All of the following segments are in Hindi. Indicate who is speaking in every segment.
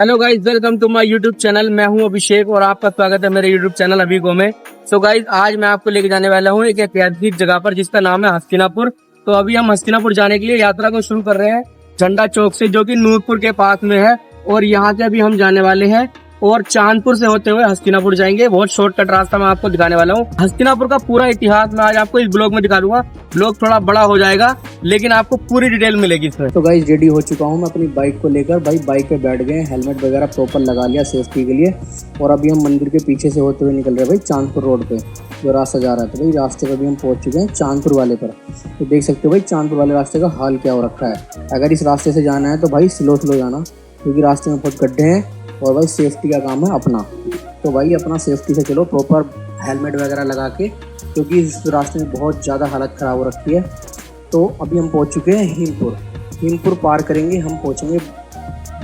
Speaker 1: Hello guys, welcome to my YouTube channel. मैं हूं अभिषेक और आपका स्वागत है मेरे यूट्यूब चैनल अभिगो में। सो गाइस, आज मैं आपको लेके जाने वाला हूं एक ऐतिहासिक जगह पर जिसका नाम है हस्तिनापुर। तो अभी हम हस्तिनापुर जाने के लिए यात्रा को शुरू कर रहे हैं झंडा चौक से, जो कि नूरपुर के पास में है। और यहाँ से अभी हम जाने वाले हैं और चांदपुर से होते हुए हस्तिनापुर जाएंगे। बहुत शॉर्टकट रास्ता मैं आपको दिखाने वाला हूँ। हस्तिनापुर का पूरा इतिहास मैं आज आपको इस ब्लॉग में दिखा दूंगा। ब्लॉग थोड़ा बड़ा हो जाएगा लेकिन आपको पूरी डिटेल मिलेगी इसमें।
Speaker 2: तो गाइस, रेडी हो चुका हूँ मैं अपनी बाइक को लेकर। भाई बाइक पे बैठ गए, हेलमेट वगैरह प्रॉपर लगा लिया सेफ्टी के लिए। और अभी हम मंदिर के पीछे से होते हुए निकल रहे हैं भाई चांदपुर रोड पे जो रास्ता जा रहा था। भाई रास्ते पे भी हम पहुंच चुके हैं चांदपुर वाले पर। तो देख सकते हो भाई चांदपुर वाले रास्ते का हाल क्या हो रखा है। अगर इस रास्ते से जाना है तो भाई स्लो जाना, क्योंकि रास्ते में बहुत गड्ढे हैं और भाई सेफ्टी का काम है अपना। तो भाई अपना सेफ्टी से चलो, प्रॉपर हेलमेट वगैरह लगा के, क्योंकि इस रास्ते में बहुत ज़्यादा हालत ख़राब हो रखी है। तो अभी हम पहुंच चुके हैं हीमपुर पार करेंगे, हम पहुंचेंगे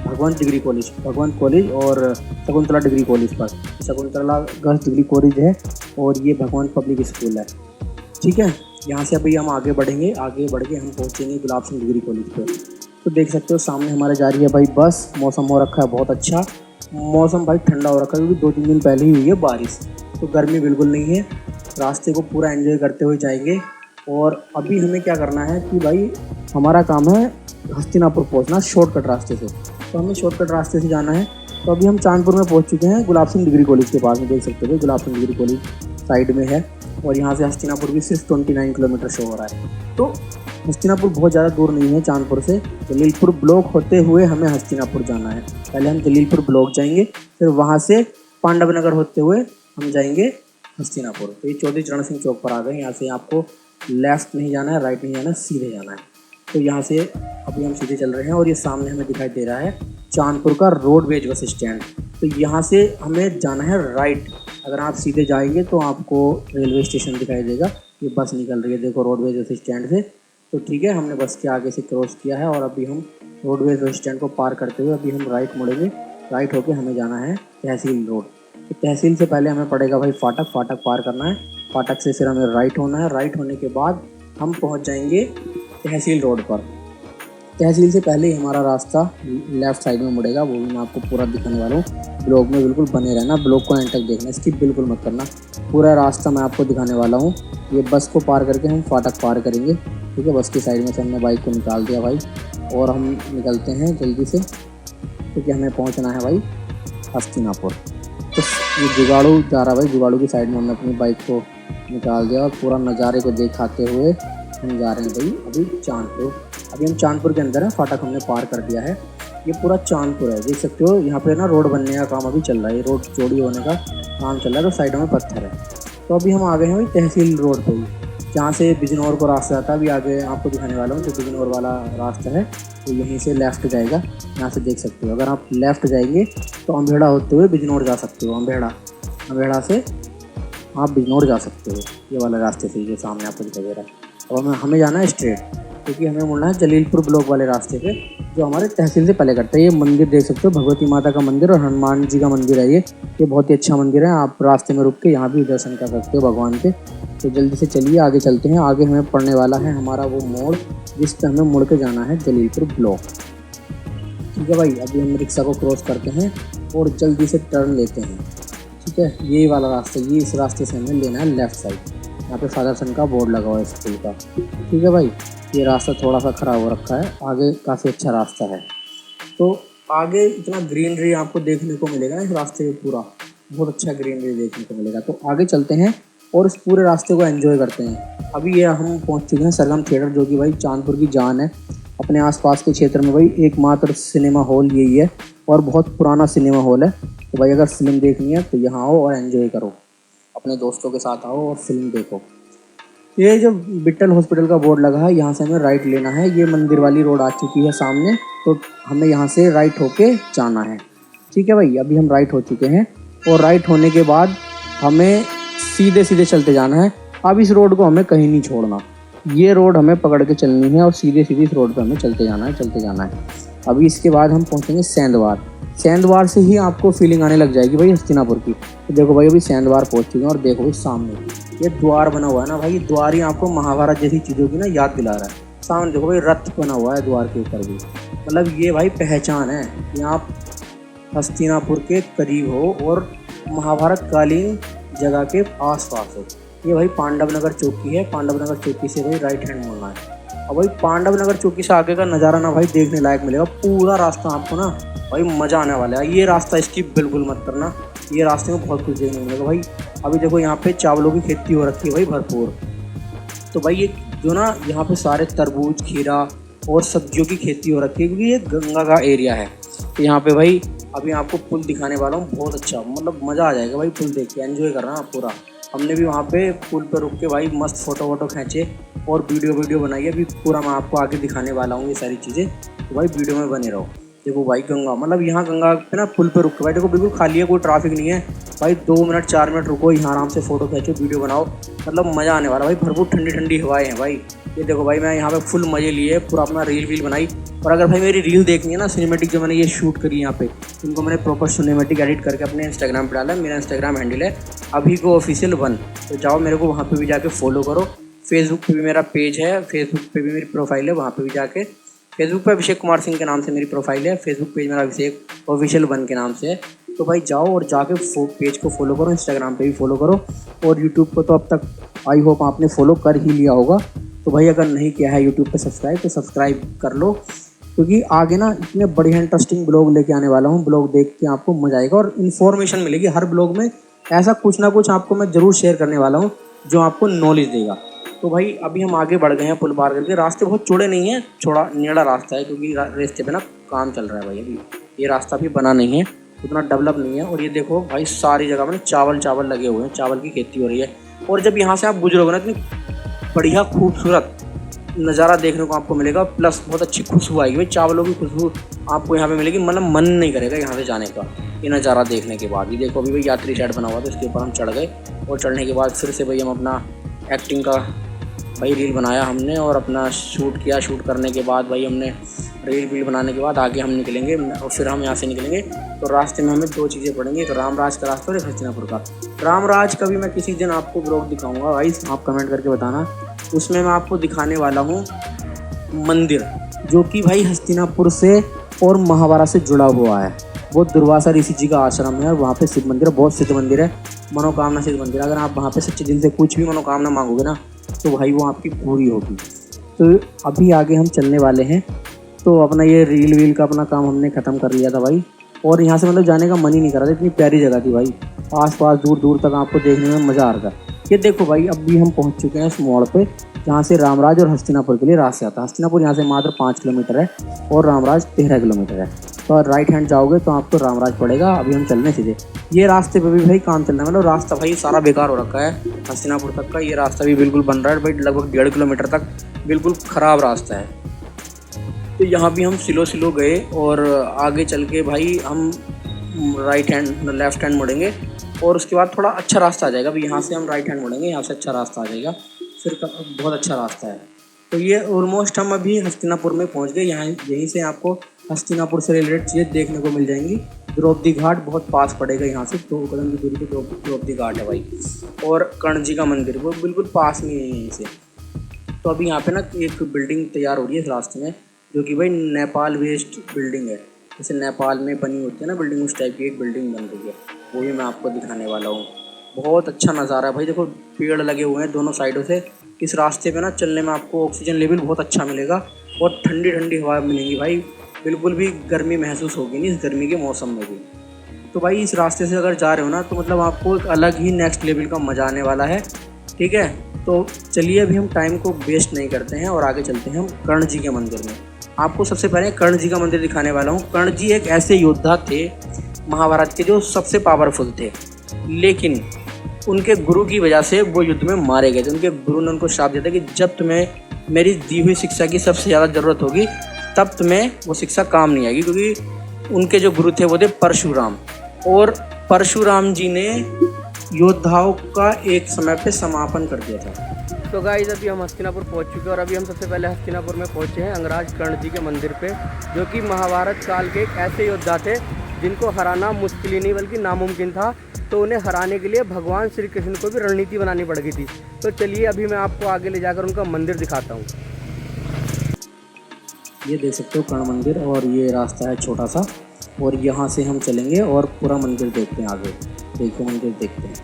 Speaker 2: भगवंत कॉलेज और शकुंतला डिग्री कॉलेज पर। शकुंतला गर्ल्स डिग्री कॉलेज है और ये भगवंत पब्लिक स्कूल है। ठीक है, यहाँ से अभी हम आगे बढ़ के हम पहुँचेंगे गुलाब सिंह डिग्री कॉलेज पर। तो देख सकते हो सामने हमारे जा रही है भाई बस। मौसम हो रखा है बहुत अच्छा, मौसम भाई ठंडा हो रखा है, क्योंकि 2-3 दिन पहले ही हुई है बारिश। तो गर्मी बिल्कुल नहीं है। रास्ते को पूरा एंजॉय करते हुए जाएंगे। और अभी हमें क्या करना है कि भाई हमारा काम है हस्तिनापुर पहुंचना शॉर्टकट रास्ते से। तो हमें शॉर्टकट रास्ते से जाना है। तो अभी हम चांदपुर में पहुंच चुके हैं, गुलाब सिंह डिग्री कॉलेज के पास में। देख सकते हो Gulab Singh degree college side में है और यहाँ से हस्तिनापुर भी सिर्फ 29 किलोमीटर शो हो रहा है। तो हस्तिनापुर बहुत ज़्यादा दूर नहीं है चांदपुर से। जलीलपुर ब्लॉक होते हुए हमें हस्तिनापुर जाना है। पहले हम जलीलपुर ब्लॉक जाएंगे, फिर वहाँ से पांडव नगर होते हुए हम जाएंगे हस्तिनापुर। तो ये चौधरी चरण सिंह चौक पर आ गए। यहाँ से आपको लेफ्ट नहीं जाना है, राइट नहीं जाना है, सीधे जाना है। तो यहाँ से अभी हम सीधे चल रहे हैं और ये सामने हमें दिखाई दे रहा है चांदपुर का रोडवेज बस स्टैंड। तो यहाँ से हमें जाना है राइट। अगर आप सीधे जाएंगे तो आपको रेलवे स्टेशन दिखाई देगा। ये बस निकल रही है, देखो, रोडवेज बस स्टैंड से। तो ठीक है, हमने बस के आगे से क्रॉस किया है और अभी हम रोडवेज बस स्टैंड को पार करते हुए अभी हम राइट मुड़ेंगे। राइट होके हमें जाना है तहसील रोड। तो तहसील से पहले हमें पड़ेगा भाई फाटक पार करना है। फाटक से फिर हमें राइट होना है। राइट होने के बाद हम पहुंच जाएंगे तहसील रोड पर। तहसील से पहले ही हमारा रास्ता लेफ़्ट साइड में मुड़ेगा, वो भी मैं आपको पूरा दिखाने वाला हूँ। ब्लॉग में बिल्कुल बने रहना, ब्लॉग को एंड तक देखना, स्किप बिल्कुल मत करना। पूरा रास्ता मैं आपको दिखाने वाला हूँ। ये बस को पार करके हम फाटक पार करेंगे। ठीक है, बस की साइड में से हमने बाइक को निकाल दिया भाई और हम निकलते हैं जल्दी से, क्योंकि हमें पहुँचना है भाई हस्तिनापुर। तो ये जुगाड़ू जा रहा है भाई, जुगाड़ू की साइड में हमने अपनी बाइक को निकाल दिया और पूरा नज़ारे को दिखाते हुए हम जा रहे हैं भाई अभी चांदपुर। अभी हम चांदपुर के अंदर हैं, फाटक हमने पार कर दिया है। ये पूरा चांदपुर है, देख सकते हो। यहाँ पे ना रोड बनने का काम अभी चल रहा है, ये रोड चौड़ी होने का काम चल रहा है। तो साइडों में पत्थर है। तो अभी हम आ गए हैं भाई तहसील रोड पर ही, जहाँ से बिजनौर को रास्ता जाता है। अभी आगे आपको दिखाने वाला हूँ जो बिजनौर वाला रास्ता है। तो यहीं से लेफ़्ट जाएगा, यहाँ से देख सकते हो। अगर आप लेफ़्ट जाएंगे तो अम्बेड़ा होते हुए बिजनौर जा सकते हो। अम्बेड़ा से आप बिजनौर जा सकते हो, ये वाला रास्ते से, जो सामने आपको दिखाई दे रहा है। और हमें जाना है स्ट्रेट, क्योंकि हमें मुड़ना है जलीलपुर ब्लॉक वाले रास्ते पे, जो हमारे तहसील से पहले करता है। ये मंदिर देख सकते हो, भगवती माता का मंदिर और हनुमान जी का मंदिर है। ये बहुत ही अच्छा मंदिर है। आप रास्ते में रुक के यहाँ भी दर्शन कर सकते हो भगवान के। तो जल्दी से चलिए आगे चलते हैं। आगे हमें पड़ने वाला है हमारा वो मोड़, जिस पर हमें मुड़ के जाना है जलीलपुर ब्लॉक। ठीक है भाई, अभी हम रिक्शा को क्रॉस करते हैं और जल्दी से टर्न लेते हैं। ठीक है, ये वाला रास्ता, ये इस रास्ते से हमें लेना है लेफ़्ट साइड। यहाँ पे फादर सन का बोर्ड लगा हुआ है स्कूल का। ठीक है भाई, ये रास्ता थोड़ा सा ख़राब हो रखा है, आगे काफ़ी अच्छा रास्ता है। तो आगे इतना ग्रीनरी आपको देखने को मिलेगा ना इस रास्ते में, पूरा बहुत अच्छा ग्रीनरी देखने को मिलेगा। तो आगे चलते हैं और इस पूरे रास्ते को एंजॉय करते हैं। अभी ये हम पहुँच चुके हैं सरगम थिएटर, जो कि भाई चांदपुर की जान है। अपने आसपास के क्षेत्र में भाई एकमात्र सिनेमा हॉल यही है और बहुत पुराना सिनेमा हॉल है। तो भाई अगर फिल्म देखनी है तो यहाँ आओ और एंजॉय करो, अपने दोस्तों के साथ आओ और फिल्म देखो। ये जो बिट्टल हॉस्पिटल का बोर्ड लगा है, यहाँ से हमें राइट लेना है। ये मंदिर वाली रोड आ चुकी है सामने, तो हमें यहाँ से राइट होके जाना है। ठीक है भाई, अभी हम राइट हो चुके हैं और राइट होने के बाद हमें सीधे चलते जाना है। अब इस रोड को हमें कहीं नहीं छोड़ना, ये रोड हमें पकड़ के चलनी है और सीधे इस रोड पर हमें चलते जाना है। अभी इसके बाद हम पहुँचेंगे सेंधवार से ही आपको फीलिंग आने लग जाएगी भाई हस्तिनापुर की। तो देखो भाई, अभी सेंधवार पहुँच चुके हैं और देखो भाई सामने ये द्वार बना हुआ है ना भाई, ये द्वार ही आपको महाभारत जैसी चीज़ों की ना याद दिला रहा है। सामने देखो भाई, रथ बना हुआ है द्वार के ऊपर भी। मतलब ये भाई पहचान है, यहाँ हस्तिनापुर के करीब हो और महाभारत कालीन जगह के आसपास हो। ये भाई पांडव नगर चौकी है। पांडव नगर चौकी से भाई राइट हैंड मुड़ना है। अब भाई पांडव नगर चौकी से आगे का नज़ारा ना भाई देखने लायक मिलेगा। पूरा रास्ता आपको ना भाई मज़ा आने वाला है। ये रास्ता स्किप बिल्कुल मत करना, ये रास्ते में बहुत कुछ देखने मिलेगा भाई। अभी देखो यहाँ पे चावलों की खेती हो रखी है भाई भरपूर। तो भाई ये जो ना यहाँ पे सारे तरबूज, खीरा और सब्जियों की खेती हो रखी है, क्योंकि ये गंगा का एरिया है। तो यहाँ पे भाई अभी आपको पुल दिखाने वाला हूँ, बहुत अच्छा, मतलब मज़ा आ जाएगा भाई पुल देख के, एंजॉय करना आप पूरा। हमने भी वहाँ पे पुल पर रुक के भाई मस्त फ़ोटो वोटो खींचे और वीडियो बनाई है। अभी पूरा मैं आपको आगे दिखाने वाला हूँ ये सारी चीज़ें, तो भाई वीडियो में बने रहो। देखो भाई गंगा, मतलब यहाँ गंगा पे ना पुल पे रुक के भाई देखो बिल्कुल खाली है, कोई ट्रैफिक नहीं है भाई। 2 मिनट 4 मिनट रुको, यहाँ आराम से फ़ोटो खींचो, वीडियो बनाओ, मतलब मज़ा आने वाला भाई। भरपूर ठंडी ठंडी हवाएं हैं भाई। ये देखो भाई मैं यहाँ पे फुल मज़े लिए, पूरा अपना रील बनाई। और अगर भाई मेरी रील देखनी है ना, सिनेमेटिक जो मैंने ये शूट करी यहाँ पे, इनको मैंने प्रॉपर सिनेमेटिक एडिट करके अपने इंस्टाग्राम पर डाला है। मेरा इंस्टाग्राम हैंडल है abhiko_official1। तो जाओ मेरे को वहाँ पर भी जाके फॉलो करो। फेसबुक पे भी मेरा पेज है, फेसबुक पे भी मेरी प्रोफाइल है, वहाँ पे भी जाके, फेसबुक पे अभिषेक कुमार सिंह के नाम से मेरी प्रोफाइल है, फेसबुक पेज मेरा abhishek_official1 के नाम से है। तो भाई जाओ और जाके पेज को फॉलो करो, इंस्टाग्राम पे भी फॉलो करो, और यूट्यूब को तो अब तक आई होप आपने फॉलो कर ही लिया होगा। तो भाई अगर नहीं किया है यूट्यूब पे सब्सक्राइब, तो सब्सक्राइब कर लो, क्योंकि आगे ना इतने बढ़िया इंटरेस्टिंग ब्लॉग लेके आने वाला हूँ। ब्लॉग देख के आपको मजा आएगा और इन्फॉर्मेशन मिलेगी हर ब्लॉग में। ऐसा कुछ ना कुछ आपको मैं ज़रूर शेयर करने वाला हूँ जो आपको नॉलेज देगा। तो भाई अभी हम आगे बढ़ गए हैं पुल पार करके। रास्ते बहुत चौड़े नहीं है, थोड़ा नीड़ा रास्ता है, क्योंकि रास्ते पे ना काम चल रहा है भाई। अभी ये रास्ता भी बना नहीं है, उतना डेवलप नहीं है। और ये देखो भाई सारी जगह में चावल लगे हुए हैं, चावल की खेती हो रही है। और जब यहाँ से आप गुजरोगे ना, इतनी बढ़िया खूबसूरत नज़ारा देखने को आपको मिलेगा, प्लस बहुत अच्छी खुशबू आएगी भाई, चावलों की खुशबू आपको यहाँ पे मिलेगी। मतलब मन नहीं करेगा यहाँ से जाने का ये नज़ारा देखने के बाद। ये देखो अभी भाई यात्री शेड बना हुआ था, इसके ऊपर हम चढ़ गए, और चढ़ने के बाद फिर से भाई हम अपना एक्टिंग का भाई रील बनाया हमने, और अपना शूट किया। शूट करने के बाद भाई हमने रील बनाने के बाद आगे हम निकलेंगे, और फिर हम यहाँ से निकलेंगे तो रास्ते में हमें 2 चीज़ें पड़ेंगी, एक रामराज का रास्ता और एक हस्तिनापुर का। रामराज का भी मैं किसी दिन आपको ब्लॉग दिखाऊंगा भाई, आप कमेंट करके बताना। उसमें मैं आपको दिखाने वाला हूँ मंदिर, जो कि भाई हस्तिनापुर से और महाभारत से जुड़ा हुआ है। वो दुर्वासा ऋषि जी का आश्रम है, और वहाँ पे शिव मंदिर है, बहुत सिद्ध मंदिर है, मनोकामना सिद्ध मंदिर। अगर आप वहाँ पे सच्चे दिल से कुछ भी मनोकामना मांगोगे ना, तो भाई वो आपकी पूरी होगी। तो अभी आगे हम चलने वाले हैं। तो अपना ये रील का अपना काम हमने ख़त्म कर लिया था भाई, और यहाँ से मतलब जाने का मन ही नहीं कर रहा था, इतनी प्यारी जगह थी भाई। आसपास दूर दूर तक आपको देखने में मज़ा आ रहा था। ये देखो भाई अभी हम पहुँच चुके हैं उस मोड़ पे जहाँ से रामराज और हस्तिनापुर के लिए रास्ता आता है। हस्तिनापुर यहाँ से मात्र 5 किलोमीटर है और रामराज 13 किलोमीटर है। तो राइट हैंड जाओगे तो आपको रामराज पड़ेगा। अभी हम चलने सीधे, ये रास्ते पे भी भाई काम चल रहा है, मतलब रास्ता भाई सारा बेकार हो रखा है हस्तिनापुर तक का। ये रास्ता भी बिल्कुल बन रहा है भाई, लगभग 1.5 किलोमीटर तक बिल्कुल ख़राब रास्ता है। तो यहाँ भी हम स्लो गए, और आगे चल के भाई हम लेफ़्ट हैंड मुड़ेंगे, और उसके बाद थोड़ा अच्छा रास्ता आ जाएगा। अभी यहाँ से हम राइट हैंड मुड़ेंगे, यहाँ से अच्छा रास्ता आ जाएगा, फिर बहुत अच्छा रास्ता है। तो ये ऑलमोस्ट हम अभी हस्तिनापुर में पहुँच गए। यहाँ यहीं से आपको हस्तिनापुर से रिलेटेड चीज़ें देखने को मिल जाएंगी। द्रौपदी घाट बहुत पास पड़ेगा, यहाँ से 2 कदम की दूरी पे द्रौपदी घाट है भाई, और कर्ण जी का मंदिर वो बिल्कुल पास में है यहीं से। तो अभी यहाँ पे ना एक बिल्डिंग तैयार हो रही है इस रास्ते में, जो कि भाई नेपाल वेस्ट बिल्डिंग है। जैसे नेपाल में बनी होती है ना बिल्डिंग, उस टाइप की एक बिल्डिंग बन रही है, वो भी मैं आपको दिखाने वाला हूँ। बहुत अच्छा नज़ारा है भाई। देखो पेड़ लगे हुए हैं दोनों साइडों से। इस रास्ते पे ना चलने में आपको ऑक्सीजन लेवल बहुत अच्छा मिलेगा, और ठंडी ठंडी हवा मिलेंगी भाई, बिल्कुल भी गर्मी महसूस होगी नहीं इस गर्मी के मौसम में भी। तो भाई इस रास्ते से अगर जा रहे हो ना, तो मतलब आपको एक अलग ही नेक्स्ट लेवल का मज़ा आने वाला है। ठीक है, तो चलिए अभी हम टाइम को वेस्ट नहीं करते हैं और आगे चलते हैं हम कर्ण जी के मंदिर में। आपको सबसे पहले कर्ण जी का मंदिर दिखाने वाला हूँ। कर्ण जी एक ऐसे योद्धा थे महाभारत के जो सबसे पावरफुल थे, लेकिन उनके गुरु की वजह से वो युद्ध में मारे गए थे। उनके गुरु ने उनको श्राप दिया था कि जब तुम्हें मेरी दी हुई शिक्षा की सबसे ज़्यादा ज़रूरत होगी, तब तुम्हें वो शिक्षा काम नहीं आएगी, क्योंकि उनके जो गुरु थे वो थे परशुराम, और परशुराम जी ने योद्धाओं का एक समय पे समापन कर दिया था।
Speaker 1: तो गाइस अभी हम हस्तिनापुर पहुंच चुके हैं, और अभी हम सबसे पहले हस्तिनापुर में पहुंचे हैं अंगराज कर्ण जी के मंदिर पे, जो कि महाभारत काल के एक ऐसे योद्धा थे जिनको हराना मुश्किल ही नहीं बल्कि नामुमकिन था। तो उन्हें हराने के लिए भगवान श्री कृष्ण को भी रणनीति बनानी पड़ गई थी। तो चलिए अभी मैं आपको आगे ले जाकर उनका मंदिर दिखाता हूँ।
Speaker 2: ये देख सकते हो कर्ण मंदिर, और ये रास्ता है छोटा सा, और यहाँ से हम चलेंगे और पूरा मंदिर देखते हैं आगे। देखिए मंदिर देखते हैं।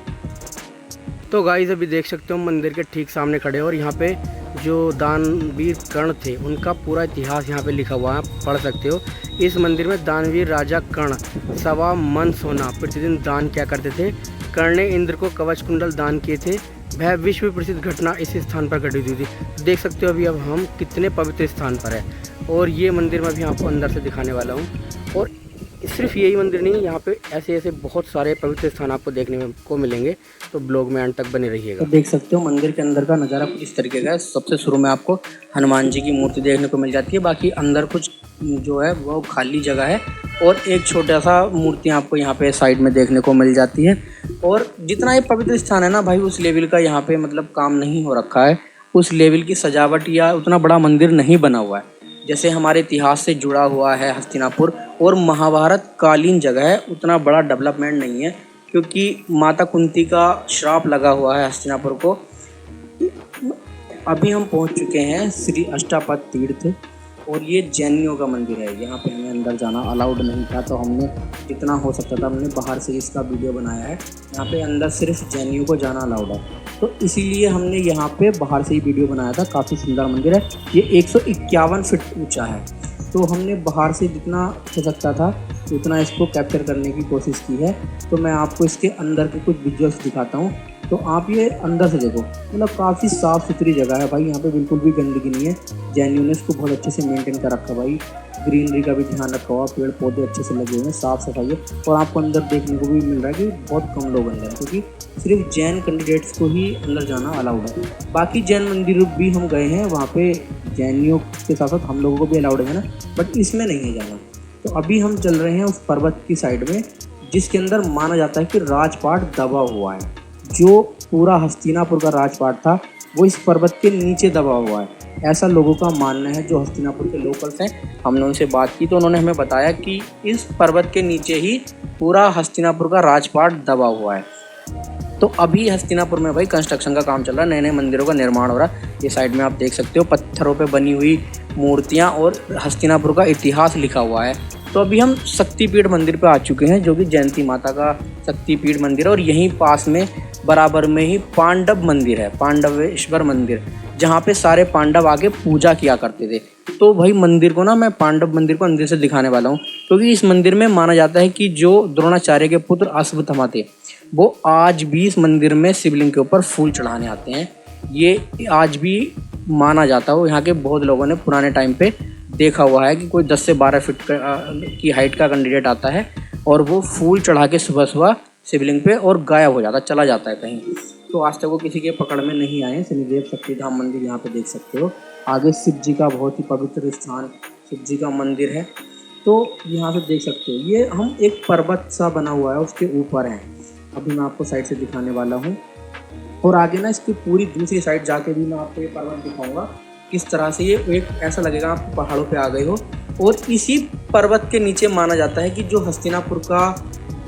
Speaker 1: तो गाइस अभी देख सकते हो मंदिर के ठीक सामने खड़े हैं और यहाँ पे जो दानवीर कर्ण थे उनका पूरा इतिहास यहाँ पे लिखा हुआ है, पढ़ सकते हो। इस मंदिर में दानवीर राजा कर्ण 1.25 मन सोना प्रतिदिन दान किया करते थे। कर्ण ने इंद्र को कवच कुंडल दान किए थे। वह विश्व प्रसिद्ध घटना इस स्थान पर घटित हुई थी। देख सकते हो अभी अब हम कितने पवित्र स्थान पर है। और ये मंदिर मैं भी आपको अंदर से दिखाने वाला हूँ। और सिर्फ यही मंदिर नहीं, यहाँ पे ऐसे ऐसे बहुत सारे पवित्र स्थान आपको देखने में को मिलेंगे। तो ब्लॉग में अंत तक बने रहिएगा।
Speaker 2: तो देख सकते हो मंदिर के अंदर का नज़ारा कुछ इस तरीके का है। सबसे शुरू में आपको हनुमान जी की मूर्ति देखने को मिल जाती है। बाकी अंदर कुछ जो है वो खाली जगह है और एक छोटा सा मूर्ति आपको यहाँ पे साइड में देखने को मिल जाती है। और जितना ये पवित्र स्थान है ना भाई, उस लेवल का यहाँ पे मतलब काम नहीं हो रखा है। उस लेवल की सजावट या उतना बड़ा मंदिर नहीं बना हुआ है। जैसे हमारे इतिहास से जुड़ा हुआ है हस्तिनापुर और महाभारत कालीन जगह है, उतना बड़ा डेवलपमेंट नहीं है, क्योंकि माता कुंती का श्राप लगा हुआ है हस्तिनापुर को। अभी हम पहुंच चुके हैं श्री अष्टापद तीर्थ और ये जैनियों का मंदिर है। यहाँ पे हमें अंदर जाना अलाउड नहीं था, तो हमने जितना हो सकता था हमने बाहर से इसका वीडियो बनाया है। यहाँ पे अंदर सिर्फ जैनियों को जाना अलाउड है, तो इसीलिए हमने यहाँ पे बाहर से ही वीडियो बनाया था। काफ़ी सुंदर मंदिर है। ये 151 फीट ऊंचा है, तो हमने बाहर से जितना हो सकता था उतना इसको कैप्चर करने की कोशिश की है। तो मैं आपको इसके अंदर के कुछ विजुअल्स दिखाता हूँ, तो आप ये अंदर से देखो। मतलब काफ़ी साफ़ सुथरी जगह है भाई, यहाँ पे बिल्कुल भी गंदगी नहीं है। जैनियों ने इसको बहुत अच्छे से मेंटेन कर रखा भाई। ग्रीनरी का भी ध्यान रखा हुआ, पेड़ पौधे अच्छे से लगे हुए हैं, साफ़ सफाई है। और आपको अंदर देखने को भी मिल रहा है कि बहुत कम लोग अंदर, क्योंकि सिर्फ जैन कैंडिडेट्स को ही अंदर जाना अलाउड है। बाकी जैन मंदिर भी हम गए हैं, वहाँ पे जैनियों के साथ साथ हम लोगों को भी अलाउड है ना, बट इसमें नहीं है जाना। तो अभी हम चल रहे हैं उस पर्वत की साइड में, जिसके अंदर माना जाता है कि राजपाट दबा हुआ है। जो पूरा हस्तिनापुर का राजपाट था वो इस पर्वत के नीचे दबा हुआ है, ऐसा लोगों का मानना है। जो हस्तिनापुर के लोकल्स हैं, हमने उनसे बात की तो उन्होंने हमें बताया कि इस पर्वत के नीचे ही पूरा हस्तिनापुर का राजपाट दबा हुआ है। तो अभी हस्तिनापुर में भाई कंस्ट्रक्शन का काम चल रहा है, नए नए मंदिरों का निर्माण हो रहा है। ये साइड में आप देख सकते हो पत्थरों पे बनी हुई मूर्तियाँ और हस्तिनापुर का इतिहास लिखा हुआ है। तो अभी हम शक्तिपीठ मंदिर पे आ चुके हैं, जो कि जयंती माता का शक्तिपीठ मंदिर है। और यहीं पास में बराबर में ही पांडव मंदिर है, पांडवेश्वर मंदिर, जहाँ पे सारे पांडव आके पूजा किया करते थे। तो भाई मंदिर को ना मैं पांडव मंदिर को अंदर से दिखाने वाला हूँ, क्योंकि इस मंदिर में माना जाता है कि जो द्रोणाचार्य के पुत्र अश्वत्थामा थे, वो आज भी इस मंदिर में शिवलिंग के ऊपर फूल चढ़ाने आते हैं। ये आज भी माना जाता हो। यहाँ के बहुत लोगों ने पुराने टाइम पे देखा हुआ है कि कोई 10 से 12 फीट की हाइट का कैंडिडेट आता है और वो फूल चढ़ा के सुबह सुबह शिवलिंग पे और गायब हो जाता, चला जाता है कहीं। तो आज तक वो किसी के पकड़ में नहीं आए। शनिदेव शक्तिधाम मंदिर यहाँ पे देख सकते हो। आगे शिव जी का बहुत ही पवित्र स्थान, शिव जी का मंदिर है। तो यहाँ से देख सकते हो, ये हम एक पर्वत सा बना हुआ है उसके ऊपर हैं। अभी मैं आपको साइड से दिखाने वाला हूँ, और आगे ना इसकी पूरी दूसरी साइड जाके भी मैं आपको ये पर्वत दिखाऊंगा। किस तरह से ये एक ऐसा लगेगा आप पहाड़ों पे आ गए हो। और इसी पर्वत के नीचे माना जाता है कि जो हस्तिनापुर का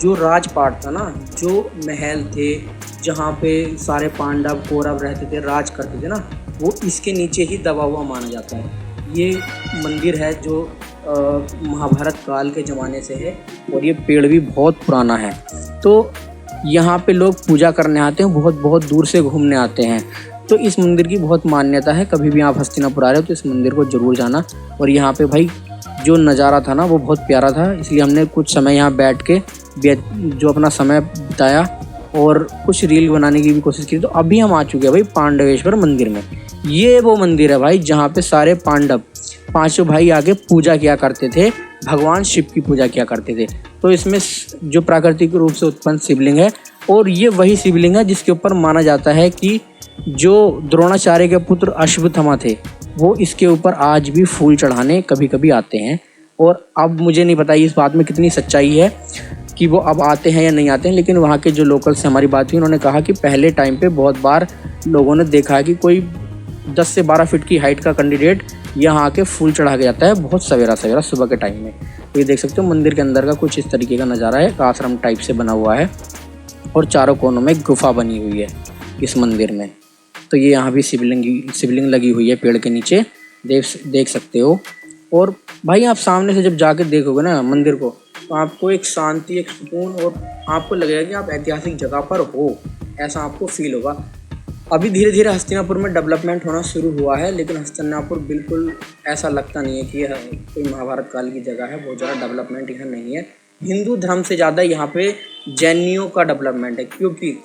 Speaker 2: जो राजपाट था ना, जो महल थे जहाँ पे सारे पांडव कौरव रहते थे, राज करते थे ना, वो इसके नीचे ही दबा हुआ माना जाता है। ये मंदिर है जो महाभारत काल के ज़माने से है, और ये पेड़ भी बहुत पुराना है। तो यहाँ पे लोग पूजा करने आते हैं, बहुत बहुत दूर से घूमने आते हैं। तो इस मंदिर की बहुत मान्यता है। कभी भी आप हस्तिनापुर आ रहे हो तो इस मंदिर को ज़रूर जाना। और यहाँ पे भाई जो नज़ारा था ना वो बहुत प्यारा था, इसलिए हमने कुछ समय यहाँ बैठ के जो अपना समय बिताया और कुछ रील बनाने की भी कोशिश की। तो अभी हम आ चुके हैं भाई पांडवेश्वर मंदिर में। ये वो मंदिर है भाई जहाँ पे सारे पांडव, पांचों भाई आके पूजा किया करते थे, भगवान शिव की पूजा किया करते थे। तो इसमें जो प्राकृतिक रूप से उत्पन्न शिवलिंग है, और ये वही शिवलिंग है जिसके ऊपर माना जाता है कि जो द्रोणाचार्य के पुत्र अश्वत्थामा थे, वो इसके ऊपर आज भी फूल चढ़ाने कभी कभी आते हैं। और अब मुझे नहीं पता इस बात में कितनी सच्चाई है कि वो अब आते हैं या नहीं आते हैं, लेकिन वहाँ के जो लोकल से हमारी बात हुई, उन्होंने कहा कि पहले टाइम पे बहुत बार लोगों ने देखा है कि कोई 10 से 12 फीट की हाइट का कैंडिडेट यहाँ आके फूल चढ़ा के जाता है, बहुत सवेरा सवेरा सुबह के टाइम में। तो ये देख सकते हो मंदिर के अंदर का कुछ इस तरीके का नज़ारा है, आश्रम टाइप से बना हुआ है, और चारों कोनों में गुफा बनी हुई है इस मंदिर में। तो ये यहाँ भी शिवलिंग लगी हुई है पेड़ के नीचे, देख सकते हो। और भाई आप सामने से जब जाके देखोगे ना मंदिर को, तो आपको एक शांति, एक सुकून और आपको लगेगा कि आप ऐतिहासिक जगह पर हो, ऐसा आपको फील होगा। अभी धीरे धीरे हस्तिनापुर में डेवलपमेंट होना शुरू हुआ है, लेकिन हस्तिनापुर बिल्कुल ऐसा लगता नहीं है कि यह कोई महाभारत काल की जगह है। बहुत ज़्यादा डेवलपमेंट यहाँ नहीं है। हिंदू धर्म से ज़्यादा यहाँ पे जैनियों का डेवलपमेंट है, क्योंकि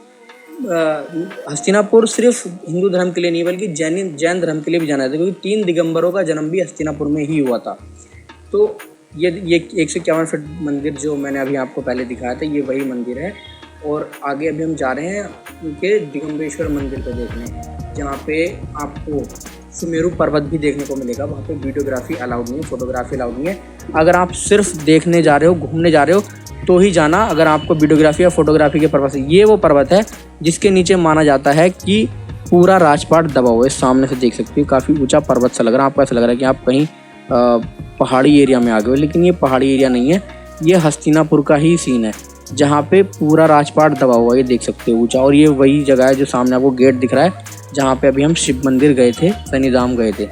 Speaker 2: हस्तिनापुर सिर्फ हिंदू धर्म के लिए नहीं बल्कि जैन धर्म के लिए भी जाना जाता है, क्योंकि 3 दिगंबरों का जन्म भी हस्तिनापुर में ही हुआ था। तो ये 151 फीट मंदिर जो मैंने अभी आपको पहले दिखाया था, ये वही मंदिर है। और आगे अभी हम जा रहे हैं उनके दिगंबरेश्वर मंदिर को देखने, जहाँ पे आपको सुमेरु पर्वत भी देखने को मिलेगा। वहाँ पे वीडियोग्राफी अलाउड नहीं है, फोटोग्राफी अलाउड नहीं है। अगर आप सिर्फ देखने जा रहे हो, घूमने जा रहे हो तो ही जाना। अगर आपको वीडियोग्राफी या फोटोग्राफी के पर्पज से, ये वो पर्वत है जिसके नीचे माना जाता है कि पूरा राजपाट दबा हुआ है। सामने से देख सकते हो, काफ़ी ऊंचा पर्वत सा लग रहा है। आपको ऐसा लग रहा है कि आप कहीं पहाड़ी एरिया में आ गए हो, लेकिन ये पहाड़ी एरिया नहीं है, ये हस्तिनापुर का ही सीन है जहाँ पे पूरा राजपाट दबा हुआ है। ये देख सकते हो ऊंचा, और ये वही जगह है जो सामने आपको गेट दिख रहा है, जहाँ पे अभी हम शिव मंदिर गए थे, शनिधाम गए थे।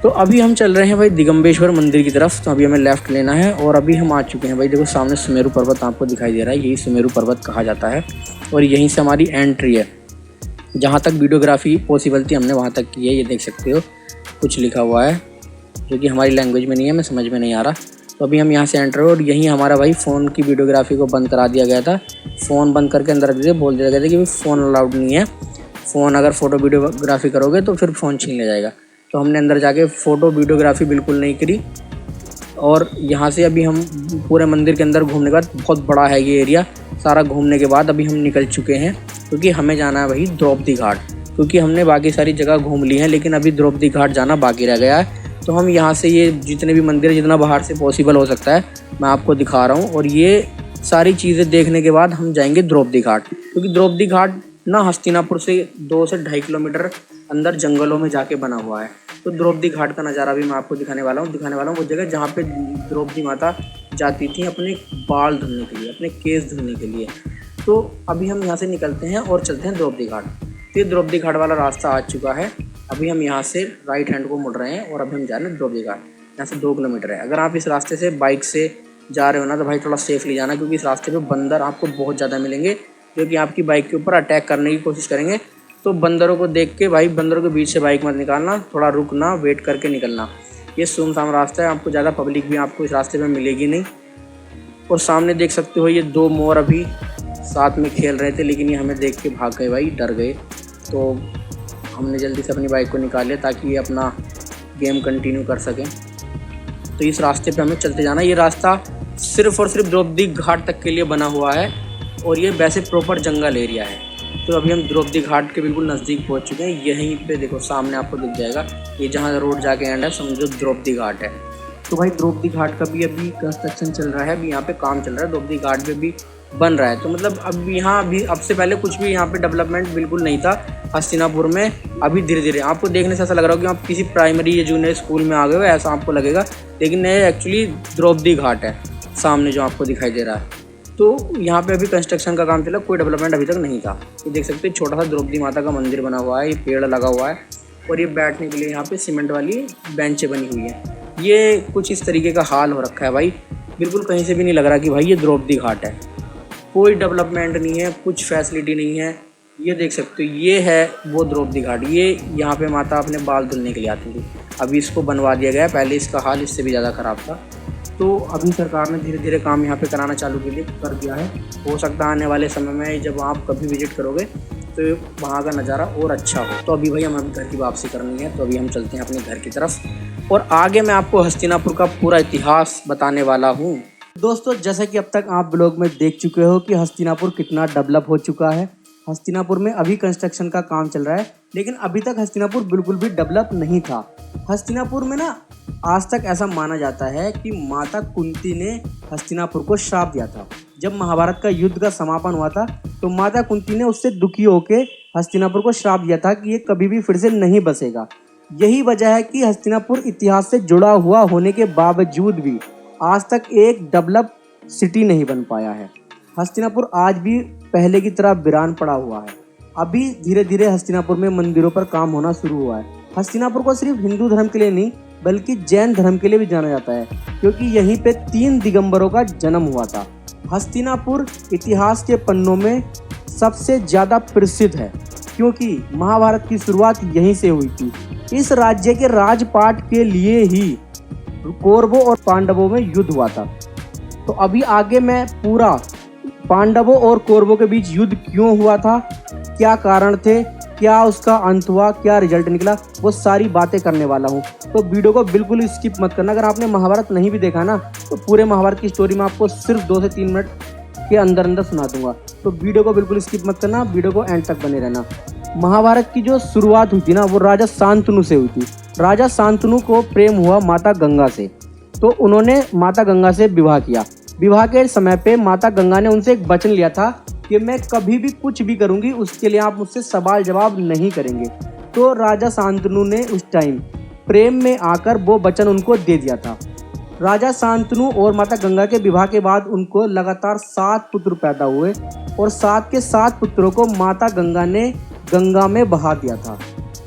Speaker 2: तो अभी हम चल रहे हैं भाई दिगंबरेश्वर मंदिर की तरफ। तो अभी हमें लेफ्ट लेना है और अभी हम आ चुके हैं भाई। देखो सामने सुमेरु पर्वत आपको दिखाई दे रहा है, यही सुमेरु पर्वत कहा जाता है। और यहीं से हमारी एंट्री है। जहाँ तक वीडियोग्राफी पॉसिबल थी हमने वहाँ तक की है। ये देख सकते हो कुछ लिखा हुआ है जो कि हमारी लैंग्वेज में नहीं है, मैं समझ में नहीं आ रहा। तो अभी हम यहाँ से एंटर हो, और यहीं हमारा भाई फ़ोन की वीडियोग्राफी को बंद करा दिया गया था। फ़ोन बंद करके अंदर रख दिए, बोल दिया गया था कि भाई फ़ोन अलाउड नहीं है, फ़ोन अगर फ़ोटो वीडियोग्राफी करोगे तो फिर फ़ोन छीन लिया जाएगा। तो हमने अंदर जाके फ़ोटो वीडियोग्राफी बिल्कुल नहीं करी। और यहाँ से अभी हम पूरे मंदिर के अंदर घूमने के बाद, बहुत बड़ा है ये एरिया, सारा घूमने के बाद अभी हम निकल चुके हैं, क्योंकि हमें जाना है वही द्रौपदी घाट। क्योंकि हमने बाकी सारी जगह घूम ली है, लेकिन अभी द्रौपदी घाट जाना बाकी रह गया है। तो हम यहाँ से ये जितने भी मंदिर, जितना बाहर से पॉसिबल हो सकता है मैं आपको दिखा रहा हूँ। और ये सारी चीज़ें देखने के बाद हम जाएंगे द्रौपदी घाट, क्योंकि द्रौपदी घाट ना हस्तिनापुर से 2 से 2.5 किलोमीटर अंदर जंगलों में जाके बना हुआ है। तो द्रौपदी घाट का नज़ारा भी मैं आपको दिखाने वाला हूँ वो जगह जहाँ पे द्रौपदी माता जाती थी अपने बाल धुलने के लिए, अपने केस धुलने के लिए। तो अभी हम यहाँ से निकलते हैं और चलते हैं द्रौपदी घाट। तो ये द्रौपदी घाट वाला रास्ता आ चुका है। अभी हम यहाँ से राइट हैंड को मुड़ रहे हैं और अभी हम जा रहे हैं द्रौपदी घाट। यहाँ से 2 किलोमीटर है। अगर आप इस रास्ते से बाइक से जा रहे हो ना, तो भाई थोड़ा सेफली जाना, क्योंकि इस रास्ते पे बंदर आपको बहुत ज़्यादा मिलेंगे, जो कि आपकी बाइक के ऊपर अटैक करने की कोशिश करेंगे। तो बंदरों को देख के भाई, बंदरों के बीच से बाइक मत निकालना, थोड़ा रुकना, वेट करके निकलना। ये सुनसान रास्ता है, आपको ज़्यादा पब्लिक भी आपको इस रास्ते में मिलेगी नहीं। और सामने देख सकते हो ये 2 मोर अभी साथ में खेल रहे थे, लेकिन ये हमें देख के भाग गए भाई, डर गए। तो हमने जल्दी से अपनी बाइक को निकाल लिया ताकि ये अपना गेम कंटिन्यू कर सकें। तो इस रास्ते पे हमें चलते जाना। ये रास्ता सिर्फ़ और सिर्फ द्रौपदी घाट तक के लिए बना हुआ है, और ये वैसे प्रॉपर जंगल एरिया है। तो अभी हम द्रौपदी घाट के बिल्कुल नज़दीक पहुंच चुके हैं। यहीं पे देखो सामने आपको दिख जाएगा, ये जहां रोड जाके एंड है, समझो द्रौपदी घाट है। तो भाई द्रौपदी घाट का भी अभी कंस्ट्रक्शन चल रहा है, अभी यहाँ पे काम चल रहा है, द्रौपदी घाट पे भी बन रहा है। तो मतलब अब यहाँ अभी अब से पहले कुछ भी यहाँ पे डेवलपमेंट बिल्कुल नहीं था हस्तिनापुर में। अभी धीरे धीरे आपको देखने से ऐसा लग रहा हो कि आप किसी प्राइमरी या जूनियर स्कूल में आ गए हो, ऐसा आपको लगेगा, लेकिन ये एक्चुअली द्रौपदी घाट है सामने जो आपको दिखाई दे रहा है। तो यहाँ पे अभी कंस्ट्रक्शन का काम चला, कोई डेवलपमेंट अभी तक नहीं था। ये देख सकते हैं छोटा सा द्रौपदी माता का मंदिर बना हुआ है, ये पेड़ लगा हुआ है, और ये बैठने के लिए यहाँ पे सीमेंट वाली बेंचें बनी हुई हैं। ये कुछ इस तरीके का हाल हो रखा है भाई, बिल्कुल कहीं से भी नहीं लग रहा कि भाई ये द्रौपदी घाट है। कोई डेवलपमेंट नहीं है, कुछ फैसिलिटी नहीं है। ये देख सकते हो ये है वो द्रौपदी घाट। ये यहाँ पे माता अपने बाल धुलने के लिए आती थी, अभी इसको बनवा दिया गया है, पहले इसका हाल इससे भी ज़्यादा ख़राब था। तो अभी सरकार ने धीरे धीरे काम यहाँ पे कराना चालू के लिए कर दिया है। हो सकता है आने वाले समय में जब आप कभी विजिट करोगे तो वहाँ का नज़ारा और अच्छा हो। तो अभी भाई हमें घर की वापसी करनी है, तो अभी हम चलते हैं अपने घर की तरफ, और आगे मैं आपको हस्तिनापुर का पूरा इतिहास बताने वाला हूँ। दोस्तों, जैसा कि अब तक आप ब्लॉग में देख चुके हो कि हस्तिनापुर कितना डेवलप हो चुका है। हस्तिनापुर में अभी कंस्ट्रक्शन का काम चल रहा है, लेकिन अभी तक हस्तिनापुर बिल्कुल भी डेवलप नहीं था। हस्तिनापुर में ना आज तक ऐसा माना जाता है कि माता कुंती ने हस्तिनापुर को श्राप दिया था। जब महाभारत का युद्ध का समापन हुआ था, तो माता कुंती ने उससे दुखी होकर हस्तिनापुर को श्राप दिया था कि ये कभी भी फिर से नहीं बसेगा। यही वजह है कि हस्तिनापुर इतिहास से जुड़ा हुआ होने के बावजूद भी आज तक एक डेवलप सिटी नहीं बन पाया है। हस्तिनापुर आज भी पहले की तरह वीरान पड़ा हुआ है। अभी धीरे धीरे हस्तिनापुर में मंदिरों पर काम होना शुरू हुआ है। हस्तिनापुर को सिर्फ हिंदू धर्म के लिए नहीं बल्कि जैन धर्म के लिए भी जाना जाता है, क्योंकि यहीं पे 3 दिगंबरों का जन्म हुआ था। हस्तिनापुर इतिहास के पन्नों में सबसे ज़्यादा प्रसिद्ध है, क्योंकि महाभारत की शुरुआत यहीं से हुई थी। इस राज्य के राजपाट के लिए ही कौरवों और पांडवों में युद्ध हुआ था। तो अभी आगे मैं पूरा पांडवों और कौरवों के बीच युद्ध क्यों हुआ था, क्या कारण थे, क्या उसका अंत हुआ, क्या रिजल्ट निकला, वो सारी बातें करने वाला हूँ। तो वीडियो को बिल्कुल स्किप मत करना। अगर आपने महाभारत नहीं भी देखा ना, तो पूरे महाभारत की स्टोरी में आपको सिर्फ 2 से 3 मिनट के अंदर सुना दूंगा। तो वीडियो को बिल्कुल स्किप मत करना, वीडियो को एंड तक बने रहना। महाभारत की जो शुरुआत हुई थी ना, वो राजा शांतनु से हुई थी। राजा शांतनु को प्रेम हुआ माता गंगा से, तो उन्होंने माता गंगा से विवाह किया। विवाह के समय पे माता गंगा ने उनसे एक वचन लिया था कि मैं कभी भी कुछ भी करूंगी, उसके लिए आप मुझसे सवाल जवाब नहीं करेंगे। तो राजा शांतनु ने उस टाइम प्रेम में आकर वो वचन उनको दे दिया था। राजा शांतनु और माता गंगा के विवाह के बाद उनको लगातार 7 पुत्र पैदा हुए, और 7 के 7 पुत्रों को माता गंगा ने गंगा में बहा दिया था।